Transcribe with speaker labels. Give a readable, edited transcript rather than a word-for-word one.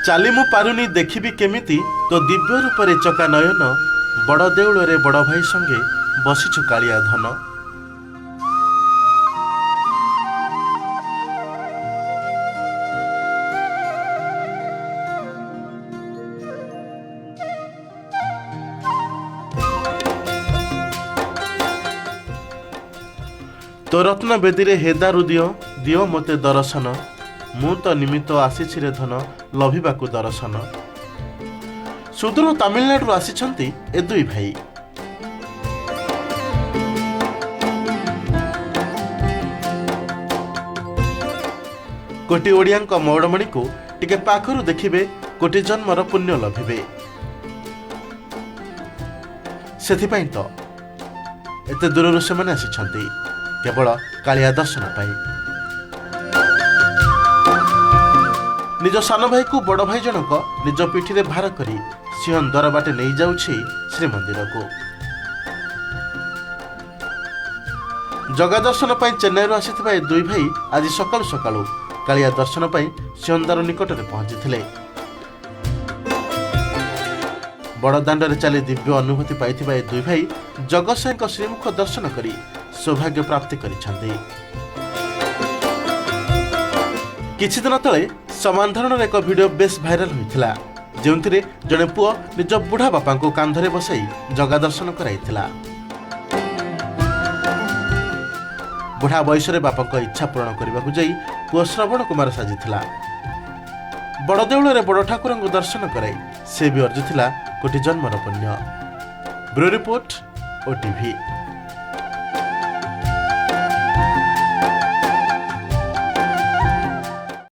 Speaker 1: ଚାଲି ମୁଁ ପାରୁନି ଦେଖିବି କେମିତି ତୋ ଦିବ୍ୟ ରୂପରେ ଚକା ନୟନ ବଡ଼ ଦେଉଳରେ ବଡ଼ ଭାଇ ସଙ୍ଗେ ବସିଛୁ କାଳିଆ ଧନ। तो रत्न बेदी हे दारु दियो मते दर्शन मु तो निमित्त आसीछि रे धन लभिबाकू दर्शन। सुदूर तमिलनाडु आसिछंती ए दुई भाई। कोटी ओडियांक मौड़मणि को टिके पाखरु देखिबे कोटी जन्मर पुण्य लभिबे। सेथिपाई तो एते दूररु सेमाने आसिछंती केवल कालिया दर्शन पाई। निज सान भाई को बड़ भाई जनक निज पिठी रे भार करी सिंह द्वार बाटे नहीं जाउछि श्रीमंदिर को। जगा दर्शन पाई चेन्नई रु आसिथिबा ए दुई भाई आज सकाळु सकाळु कालिया दर्शन पाई सिंहद्वार निकट रे पहुंचीथिले। बड़ दांड रे चली दिव्य अनुभूति पाइथिबा ए दुई भाई जगतसाईक श्रीमुख दर्शन करी सौभाग्य प्राप्ति करिछन्ति। किछि दिन तले समान धरणर एक वीडियो बेस भाइराल होइथिला जेउंथिरे जणे पुओ निज बुढ़ा बापा को कांधरे बसाई जगा दर्शन कराइथिला। बुढ़ा बयस रे बापा को इच्छा पूर्ण करबाकू जाई पुओ श्रवण कुमार साजिथिला। बड़ देउळ रे बड़ ठाकुर को दर्शन कराई से भी अर्जुथिला कोटि जन्मर पुण्य। Bureau report OTV.